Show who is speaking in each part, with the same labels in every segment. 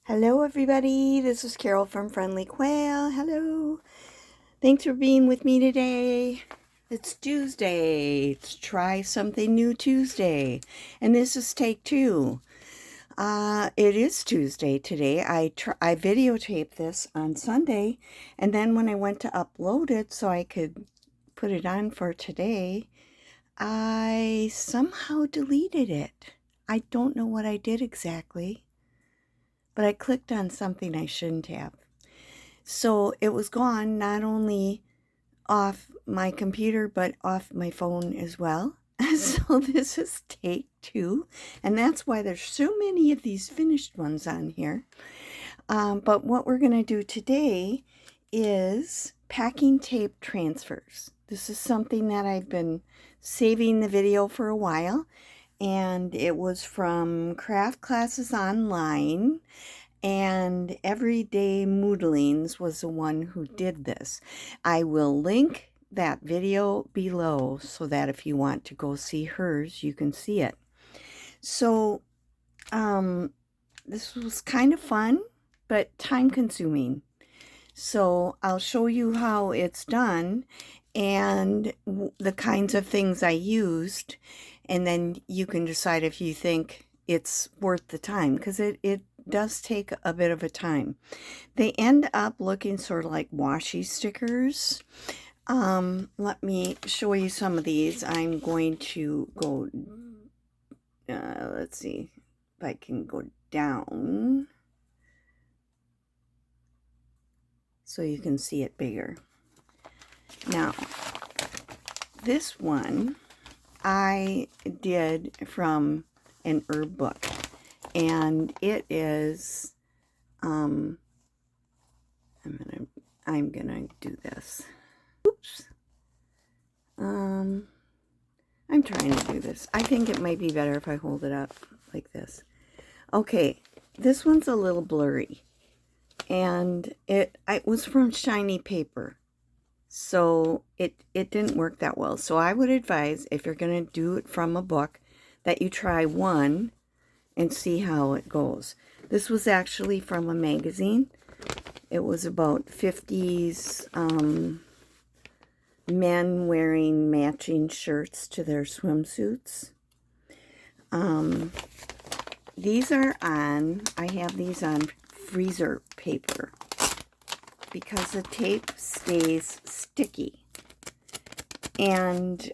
Speaker 1: Hello, everybody. This is Carol from Friendly Quail. Hello. Thanks for being with me today. It's Tuesday. It's Try Something New Tuesday. And this is take two. It is Tuesday today. I videotaped this on Sunday. And then when I went to upload it so I could put it on for today, I somehow deleted it. I don't know what I did exactly, but I clicked on something I shouldn't have. So it was gone not only off my computer, but off my phone as well. So this is take two, and that's why there's so many of these finished ones on here. But what we're going to do today is packing tape transfers. This is something that I've been saving the video for a while, and it was from Craft Classes Online, and Everyday Moodlings was the one who did this. I will link that video below so that if you want to go see hers, you can see it. So this was kind of fun, but time consuming. So I'll show you how it's done and the kinds of things I used, and then you can decide if you think it's worth the time, because it does take a bit of a time. They end up looking sort of like washi stickers. Let me show you some of these. I'm going to go, let's see if I can go down so you can see it bigger. Now, this one I did from an herb book, and it is, I'm gonna do this. Oops. I'm trying to do this. I think it might be better if I hold it up like this. Okay, this one's a little blurry, and it was from shiny paper, so it didn't work that well. So I would advise, if you're gonna do it from a book, that you try one and see how it goes. This was actually from a magazine. It was about 50s men wearing matching shirts to their swimsuits. These are on, I have these on freezer paper because the tape stays sticky. And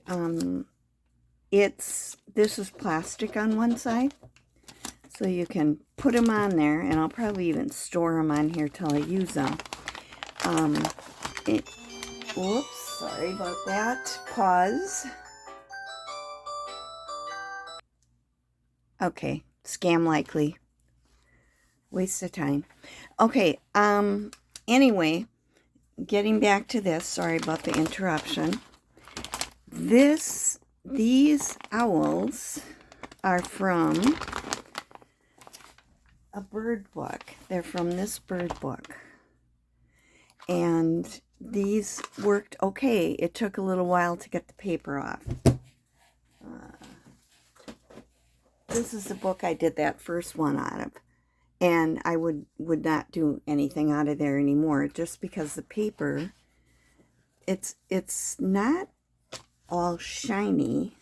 Speaker 1: this is plastic on one side, so you can put them on there, and I'll probably even store them on here till I use them. Whoops, sorry about that. Pause. Okay, scam likely. Waste of time. Okay, anyway, getting back to this, sorry about the interruption. These owls are from a bird book. They're from this bird book. And these worked okay. It took a little while to get the paper off. This is the book I did that first one out of. And I would not do anything out of there anymore, just because the paper, it's not all shiny,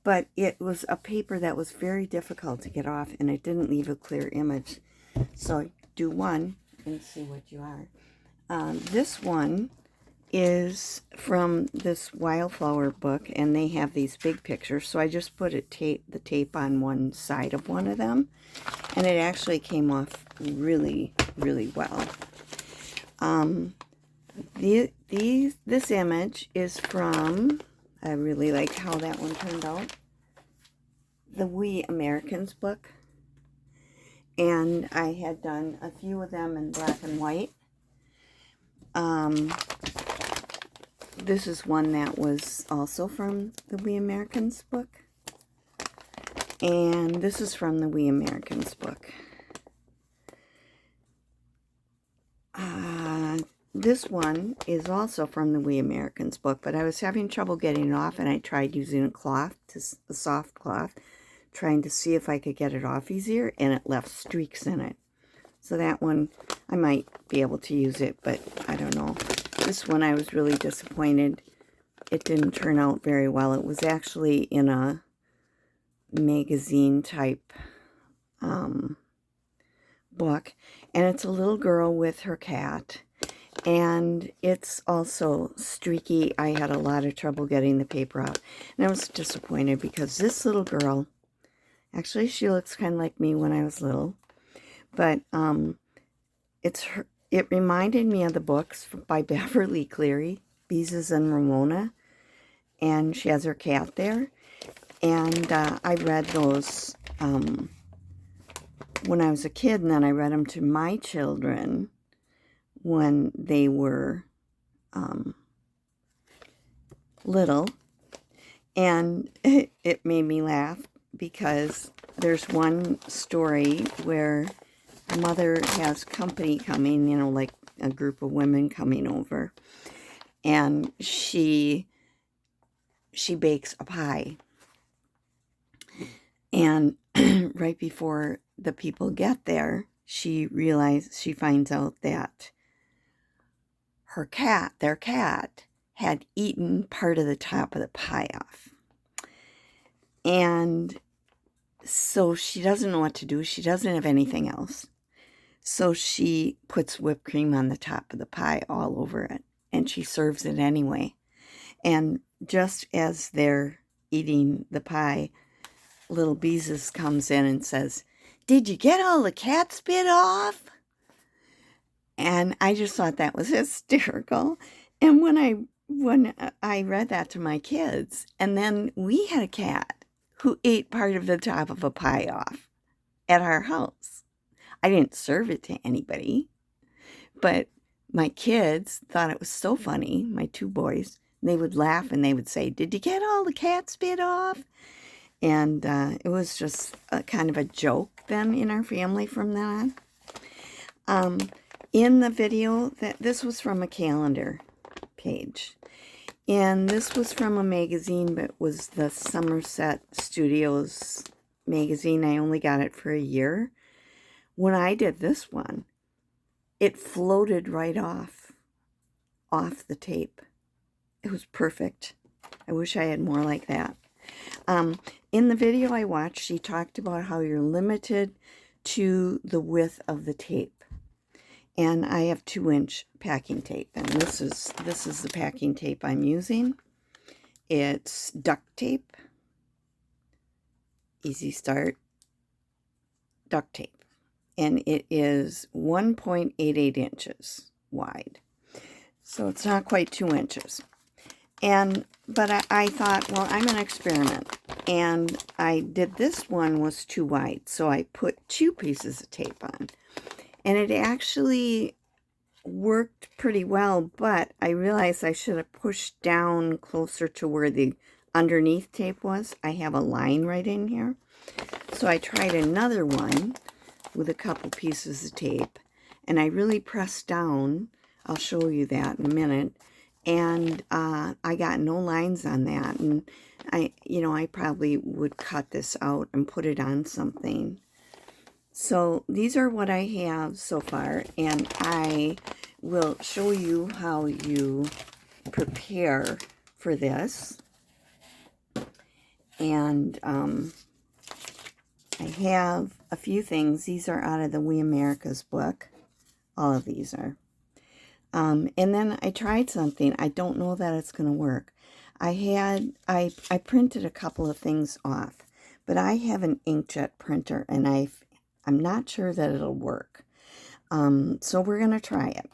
Speaker 1: but it was a paper that was very difficult to get off, and it didn't leave a clear image. So do one and see what you are. This one is from this wildflower book, and they have these big pictures, so I just put the tape on one side of one of them, and it actually came off really, really well. This image is from, I really like how that one turned out, the We Americans book, and I had done a few of them in black and white. This is one that was also from the We Americans book. And this is from the We Americans book. This one is also from the We Americans book, but I was having trouble getting it off, and I tried using a soft cloth, trying to see if I could get it off easier, and it left streaks in it. So that one, I might be able to use it, but I don't know. This one I was really disappointed. It didn't turn out very well. It was actually in a magazine type book, and it's a little girl with her cat, and it's also streaky. I had a lot of trouble getting the paper out, and I was disappointed because this little girl, actually she looks kind of like me when I was little, but it reminded me of the books by Beverly Cleary, Beezus and Ramona, and she has her cat there, and I read those when I was a kid, and then I read them to my children when they were little, and it made me laugh because there's one story where a mother has company coming, you know, like a group of women coming over, and she bakes a pie, and right before the people get there, she finds out that their cat, had eaten part of the top of the pie off. And so she doesn't know what to do. She doesn't have anything else. So she puts whipped cream on the top of the pie all over it, and she serves it anyway. And just as they're eating the pie, little Beezus comes in and says, "Did you get all the cat spit off?" And I just thought that was hysterical. And when I read that to my kids, and then we had a cat who ate part of the top of a pie off at our house. I didn't serve it to anybody, but my kids thought it was so funny, my two boys. They would laugh and they would say, "Did you get all the cat spit off?" And it was just kind of a joke then in our family from then on. In the video, this was from a calendar page. And this was from a magazine, but it was the Somerset Studios magazine. I only got it for a year. When I did this one, it floated right off the tape. It was perfect. I wish I had more like that. In the video I watched, she talked about how you're limited to the width of the tape. And I have 2-inch packing tape, and this is the packing tape I'm using. It's duct tape, Easy Start duct tape, and it is 1.88 inches wide, so it's not quite 2 inches. But I thought, well, I'm going to experiment, and I did this one was too wide, so I put 2 pieces of tape on. And it actually worked pretty well, but I realized I should have pushed down closer to where the underneath tape was. I have a line right in here. So I tried another one with a couple pieces of tape, and I really pressed down. I'll show you that in a minute. And I got no lines on that. And I probably would cut this out and put it on something. So these are what I have so far, and I will show you how you prepare for this. And I have a few things. These are out of the We Americas book. All of these are. And then I tried something. I don't know that it's going to work. I printed a couple of things off, but I have an inkjet printer, and I'm not sure that it'll work. So we're going to try it.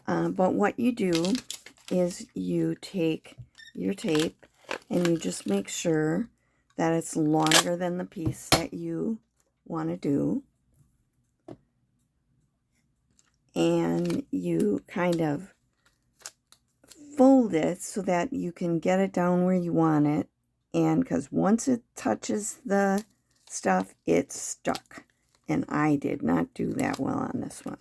Speaker 1: But what you do is you take your tape and you just make sure that it's longer than the piece that you want to do. And you kind of fold it so that you can get it down where you want it. And because once it touches the stuff, it's stuck. And I did not do that well on this one.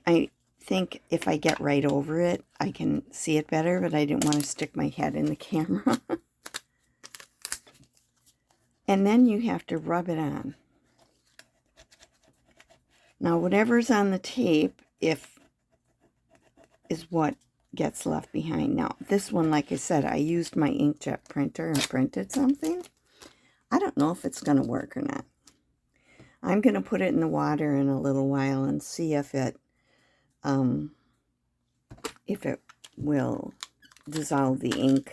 Speaker 1: I think if I get right over it, I can see it better, but I didn't want to stick my head in the camera. And then you have to rub it on. Now, whatever's on the tape, is what gets left behind. Now, this one, like I said, I used my inkjet printer and printed something. I don't know if it's going to work or not. I'm going to put it in the water in a little while and see if it will dissolve the ink,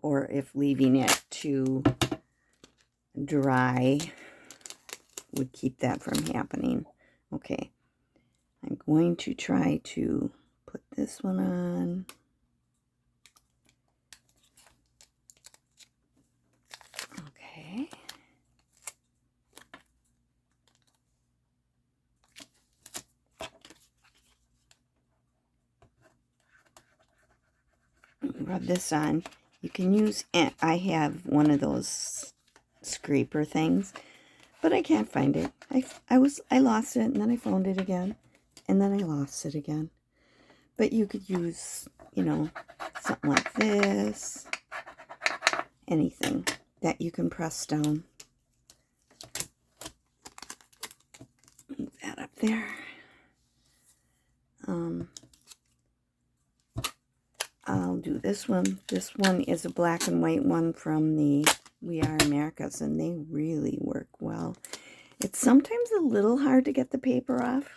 Speaker 1: or if leaving it to dry would keep that from happening. Okay, I'm going to try to put this one on. Okay. Rub this on. You can use, I have one of those scraper things, but I can't find it. I lost it, and then I found it again, and then I lost it again. But you could use, you know, something like this, anything that you can press down. Move that up there. I'll do this one. This one is a black and white one from the We Are Americas, and they really work well. It's sometimes a little hard to get the paper off.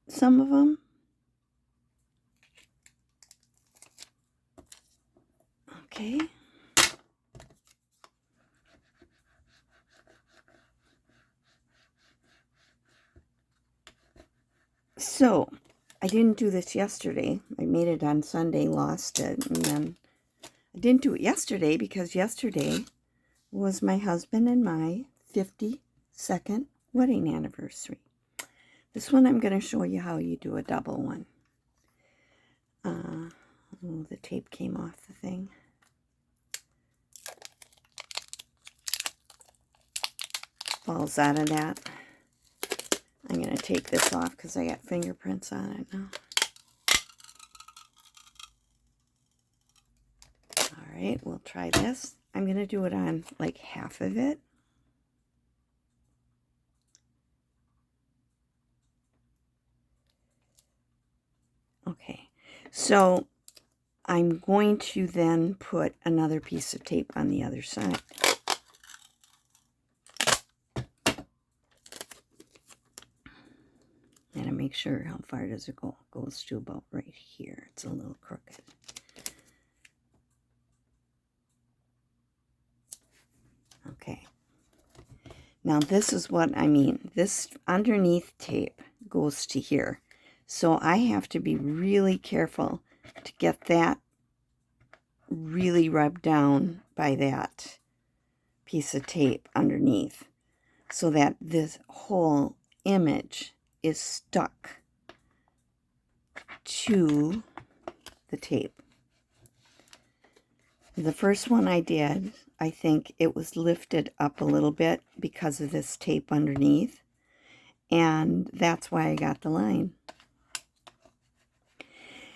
Speaker 1: Some of them. Okay. So, I didn't do this yesterday. I made it on Sunday, lost it, and then I didn't do it yesterday because yesterday was my husband and my 52nd wedding anniversary. This one I'm going to show you how you do a double one. Oh, the tape came off the thing. Falls out of that. I'm going to take this off because I got fingerprints on it now. All right, we'll try this. I'm going to do it on like half of it. Okay, so I'm going to then put another piece of tape on the other side. And I make sure how far does it go. It goes to about right here. It's a little crooked. Okay. Now this is what I mean. This underneath tape goes to here. So I have to be really careful to get that really rubbed down by that piece of tape underneath, so that this whole image is stuck to the tape. The first one I did, I think it was lifted up a little bit because of this tape underneath, and that's why I got the line.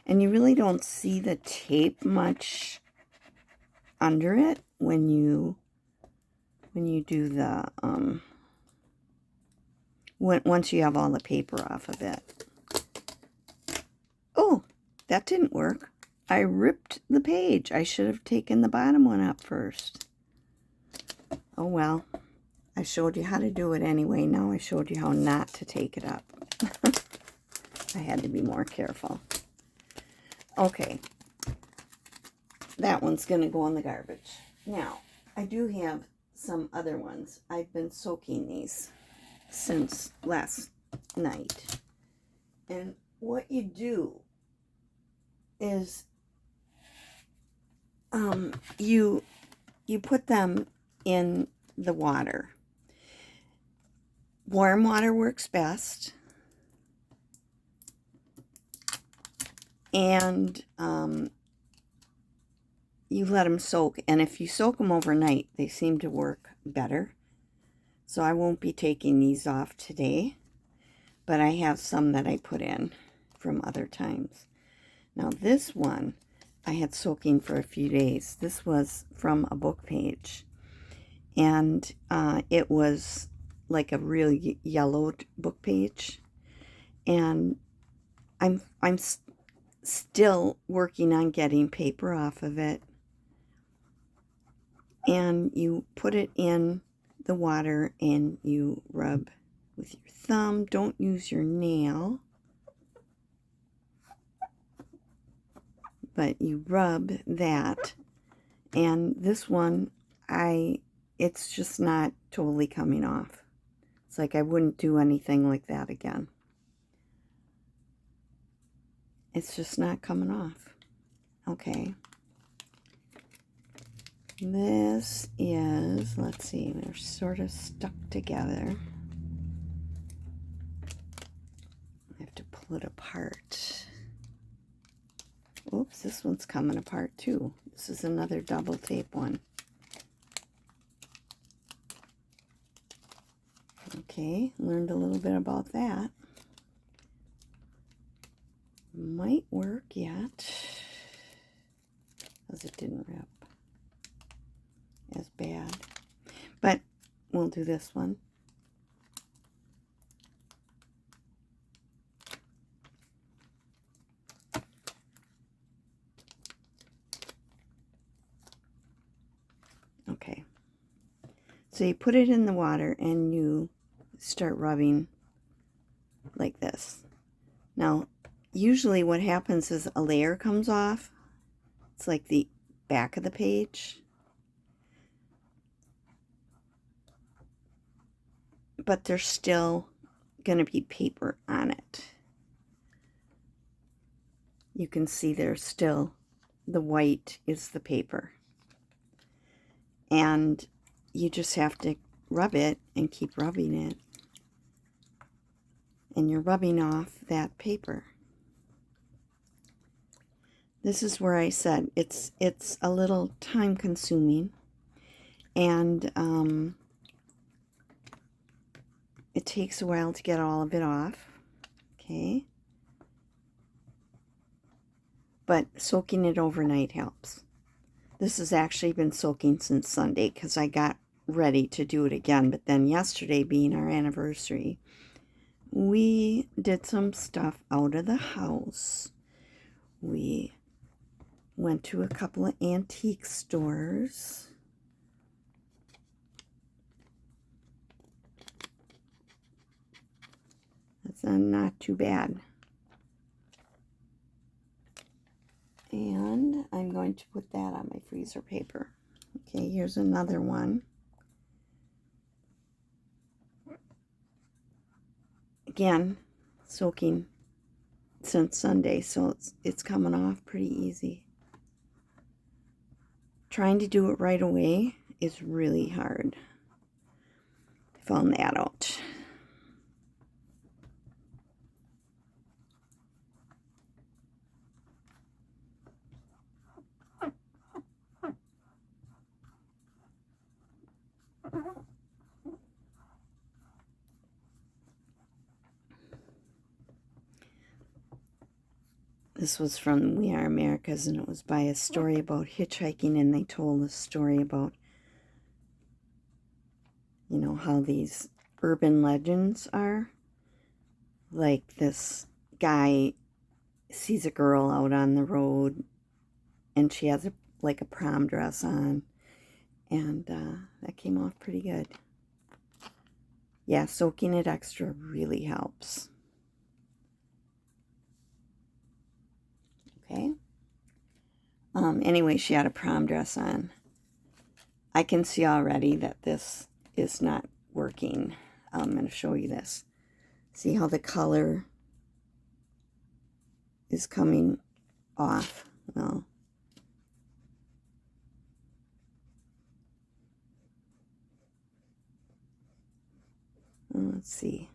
Speaker 1: And you really don't see the tape much under it when you do the once you have all the paper off of it. Oh, that didn't work. I ripped the page. I should have taken the bottom one up first. Oh well, I showed you how to do it anyway. Now I showed you how not to take it up. I had to be more careful. Okay, that one's going to go in the garbage. Now, I do have some other ones. I've been soaking these since last night. And what you do is you put them in the water. Warm water works best. And you let them soak. And if you soak them overnight, they seem to work better. So I won't be taking these off today, but I have some that I put in from other times. Now this one I had soaking for a few days. This was from a book page. and it was like a real yellowed book page, and I'm still working on getting paper off of it. And you put it in the water and you rub with your thumb. Don't use your nail, but you rub that. And this one, it's just not totally coming off. It's like I wouldn't do anything like that again. It's just not coming off. Okay. This is, let's see, they're sort of stuck together. I have to pull it apart. Oops, this one's coming apart too. This is another double tape one. Okay, learned a little bit about that. Might work yet, because it didn't rip as bad. But we'll do this one. Okay. So you put it in the water and you start rubbing like this. Now, usually what happens is a layer comes off. It's like the back of the page. But there's still going to be paper on it. You can see there's still, the white is the paper. And you just have to rub it and keep rubbing it. And you're rubbing off that paper. This is where I said it's a little time consuming, and it takes a while to get all of it off. Okay. But soaking it overnight helps. This has actually been soaking since Sunday because I got ready to do it again. But then yesterday, being our anniversary, we did some stuff out of the house. We went to a couple of antique stores. That's not too bad. And I'm going to put that on my freezer paper. Okay, here's another one. Again, soaking since Sunday, so it's coming off pretty easy. Trying to do it right away is really hard. I found that out. This was from We Are Americas, and it was by a story about hitchhiking, and they told a story about, you know, how these urban legends are. Like this guy sees a girl out on the road, and she has like a prom dress on, and that came off pretty good. Yeah, soaking it extra really helps. Okay. Anyway, she had a prom dress on. I can see already that this is not working. I'm going to show you this. See how the color is coming off? Well, let's see.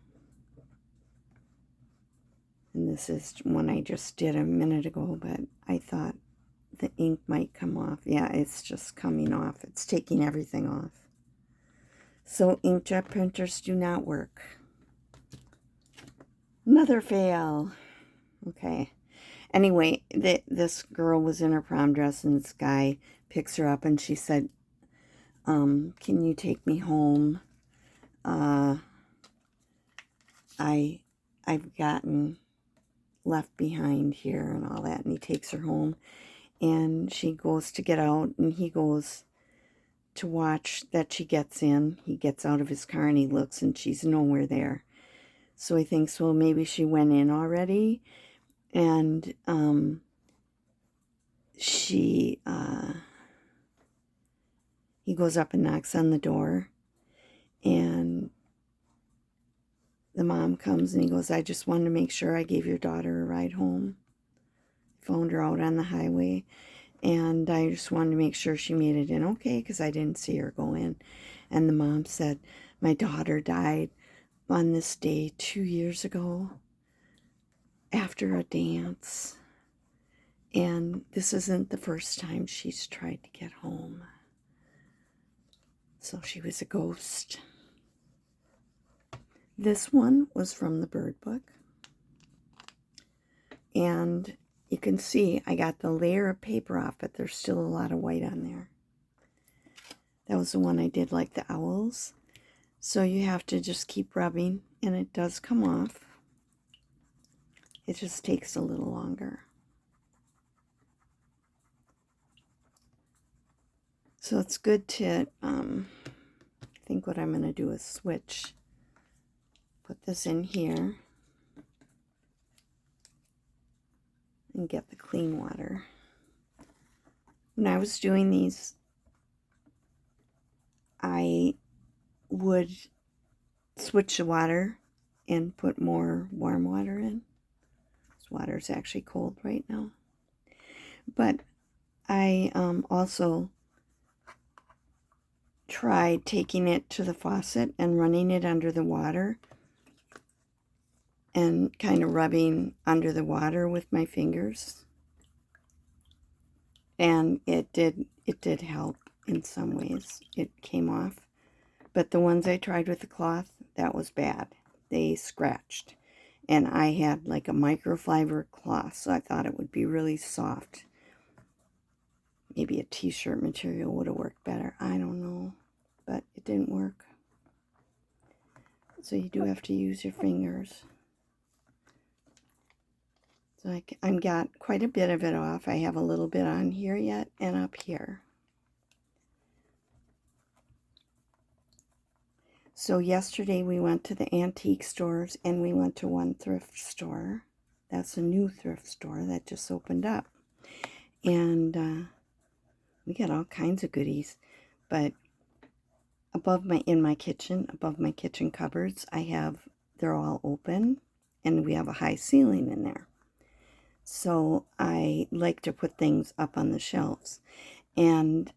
Speaker 1: And this is one I just did a minute ago, but I thought the ink might come off. Yeah, it's just coming off. It's taking everything off. So inkjet printers do not work. Another fail. Okay. Anyway, this girl was in her prom dress, and this guy picks her up, and she said, can you take me home? I've gotten left behind here and all that. And he takes her home, and she goes to get out, and he goes to watch that she gets in. He gets out of his car and he looks, and she's nowhere there. So he thinks, well, maybe she went in already. And he goes up and knocks on the door, and the mom comes, and he goes, I just wanted to make sure I gave your daughter a ride home. Phoned her out on the highway, and I just wanted to make sure she made it in okay, because I didn't see her go in. And the mom said, my daughter died on this day 2 years ago after a dance, and this isn't the first time she's tried to get home. So she was a ghost. This one was from the Bird Book. And you can see I got the layer of paper off, but there's still a lot of white on there. That was the one I did like the owls. So you have to just keep rubbing, and it does come off. It just takes a little longer. So it's good to, I think what I'm going to do is switch. Put this in here and get the clean water. When I was doing these, I would switch the water and put more warm water in. This water is actually cold right now. But I also tried taking it to the faucet and running it under the water and kind of rubbing under the water with my fingers. And it did help in some ways. It came off. But the ones I tried with the cloth, that was bad. They scratched. And I had like a microfiber cloth, so I thought it would be really soft. Maybe a t-shirt material would have worked better. I don't know. But it didn't work. So you do have to use your fingers. So I've got quite a bit of it off. I have a little bit on here yet and up here. So yesterday we went to the antique stores, and we went to one thrift store. That's a new thrift store that just opened up. And we got all kinds of goodies. But in my kitchen cupboards, they're all open, and we have a high ceiling in there. So I like to put things up on the shelves. And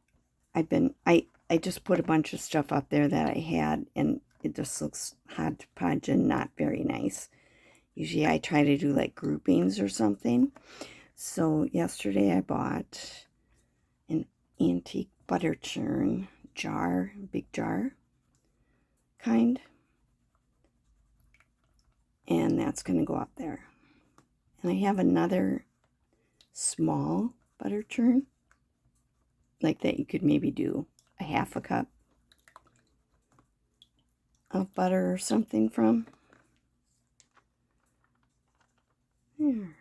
Speaker 1: I just put a bunch of stuff up there that I had, and it just looks hodgepodge and not very nice. Usually I try to do like groupings or something. So yesterday I bought an antique butter churn jar, big jar kind. And that's going to go up there. And I have another small butter churn, like that you could maybe do a half a cup of butter or something from. There.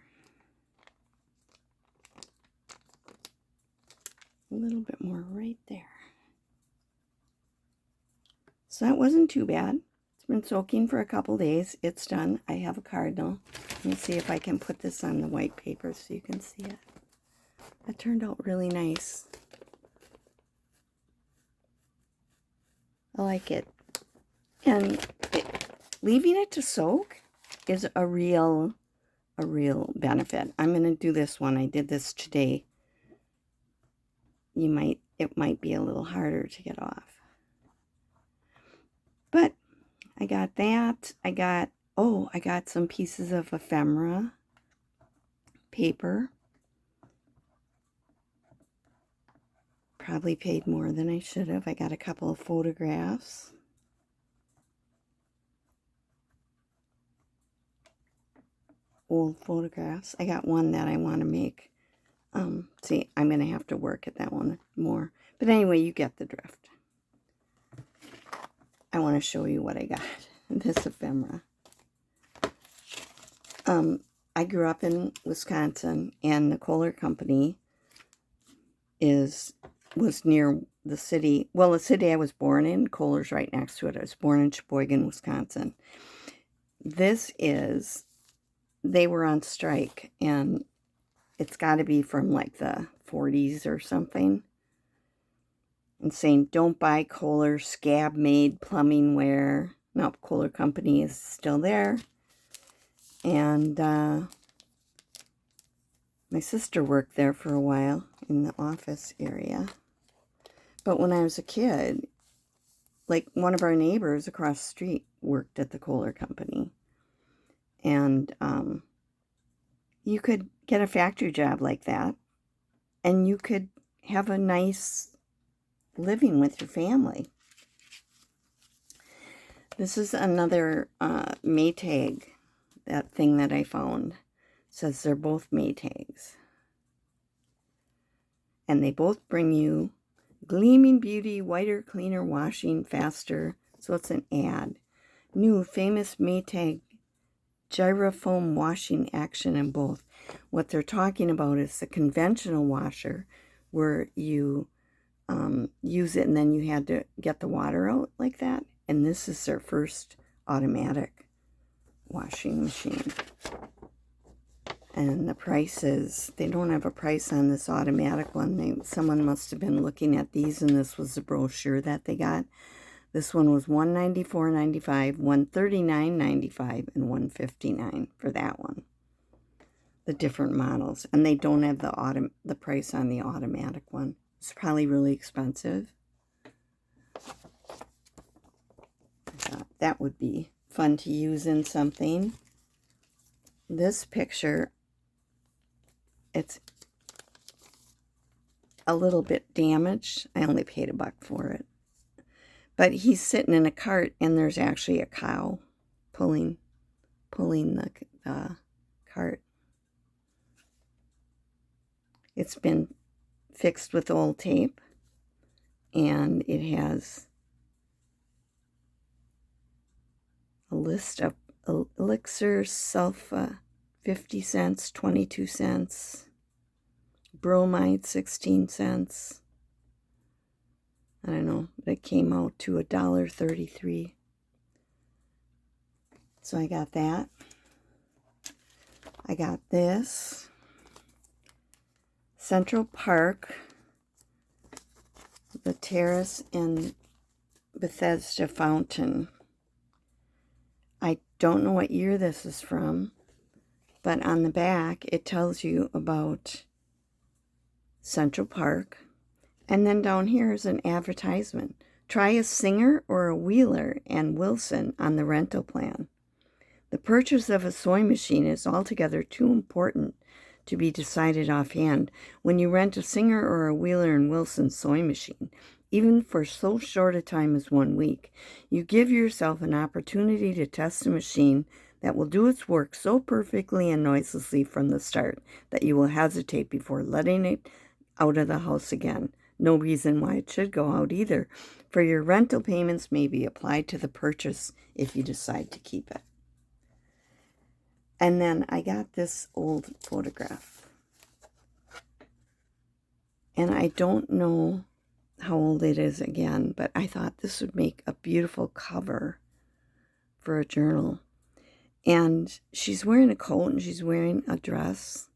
Speaker 1: A little bit more right there. So that wasn't too bad. It's been soaking for a couple days. It's done. I have a cardinal. Let me see if I can put this on the white paper so you can see it. That turned out really nice. I like it. And leaving it to soak is a real benefit. I'm going to do this one. I did this today. It might be a little harder to get off. But I got that. I got some pieces of ephemera paper. Probably paid more than I should have. I got a couple of photographs. Old photographs. I got one that I want to make. See, I'm going to have to work at that one more. But anyway, you get the drift. I want to show you what I got. This ephemera. I grew up in Wisconsin, and the Kohler Company was near the city. Well, the city I was born in, Kohler's right next to it. I was born in Sheboygan, Wisconsin. They were on strike, and it's got to be from like the 40s or something. And saying, don't buy Kohler scab-made plumbing wear. No, Kohler Company is still there. And my sister worked there for a while in the office area. But when I was a kid, like one of our neighbors across the street worked at the Kohler Company. And you could get a factory job like that, and you could have a nice living with your family. This is another Maytag, that thing that I found. It says they're both Maytags. And they both bring you gleaming beauty, whiter, cleaner, washing, faster. So it's an ad. New famous Maytag Gyrofoam washing action in both. What they're talking about is the conventional washer where you use it and then you had to get the water out like that. And this is their first automatic washing machine. And the price is, they don't have a price on this automatic one. Someone must have been looking at these, and this was the brochure that they got. This one was $194.95, $139.95, and $159 for that one. The different models. And they don't have the price on the automatic one. It's probably really expensive. I thought that would be fun to use in something. This picture, it's a little bit damaged. I only paid $1 for it. But he's sitting in a cart, and there's actually a cow pulling the cart. It's been fixed with old tape, and it has a list of elixir, sulfa, 50 cents, 22 cents, bromide, 16 cents. I don't know, but it came out to $1.33. So I got that. I got this. Central Park, the Terrace and Bethesda Fountain. I don't know what year this is from, but on the back it tells you about Central Park. And then down here is an advertisement. Try a Singer or a Wheeler and Wilson on the rental plan. The purchase of a sewing machine is altogether too important to be decided offhand. When you rent a Singer or a Wheeler and Wilson sewing machine, even for so short a time as 1 week, you give yourself an opportunity to test a machine that will do its work so perfectly and noiselessly from the start that you will hesitate before letting it out of the house again. No reason why it should go out either, for your rental payments may be applied to the purchase if you decide to keep it. And then I got this old photograph. And I don't know how old it is again, but I thought this would make a beautiful cover for a journal. And she's wearing a coat and she's wearing a dress.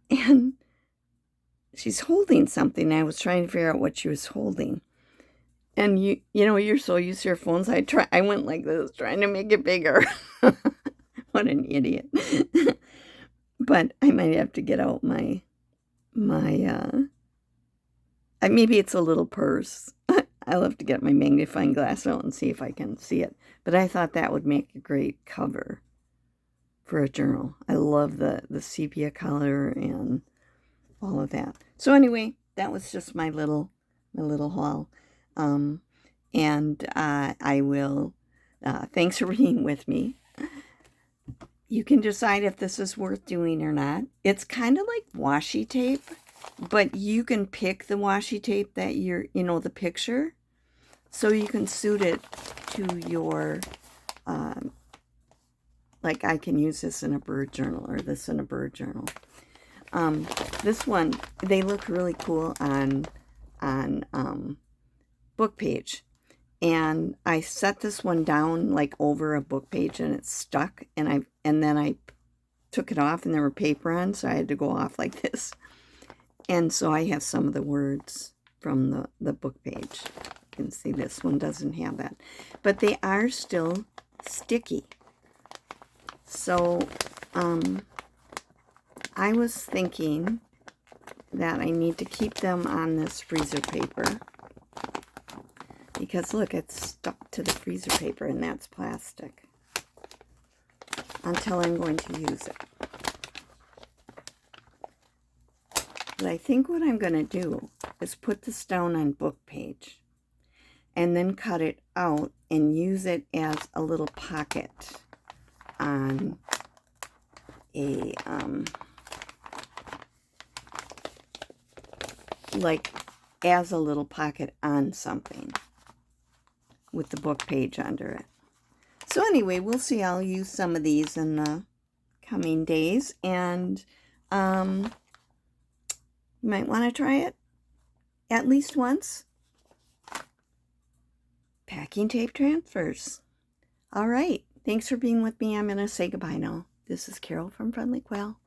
Speaker 1: And she's holding something. I was trying to figure out what she was holding. And you know, you're so used to your phones. I went like this, trying to make it bigger. What an idiot. But I might have to get out my maybe it's a little purse. I'll have to get my magnifying glass out and see if I can see it. But I thought that would make a great cover for a journal. I love the sepia color and all of that. So anyway, that was just my little haul. And I will, thanks for being with me. You can decide if this is worth doing or not. It's kind of like washi tape, but you can pick the washi tape that the picture. so you can suit it to your, like I can use this in a bird journal or this in a bird journal. This one, they look really cool on book page. And I set this one down like over a book page and it stuck, and then I took it off and there were paper on, so I had to go off like this. And so I have some of the words from the book page. You can see this one doesn't have that. But they are still sticky. So I was thinking that I need to keep them on this freezer paper. Because look, it's stuck to the freezer paper and that's plastic. Until I'm going to use it. But I think what I'm going to do is put this down on book page. And then cut it out and use it as a little pocket on a, like as a little pocket on something. With the book page under it. So anyway, we'll see. I'll use some of these in the coming days, and you might want to try it at least once. Packing tape transfers. All right. Thanks for being with me. I'm going to say goodbye now. This is Carol from Friendly Quail.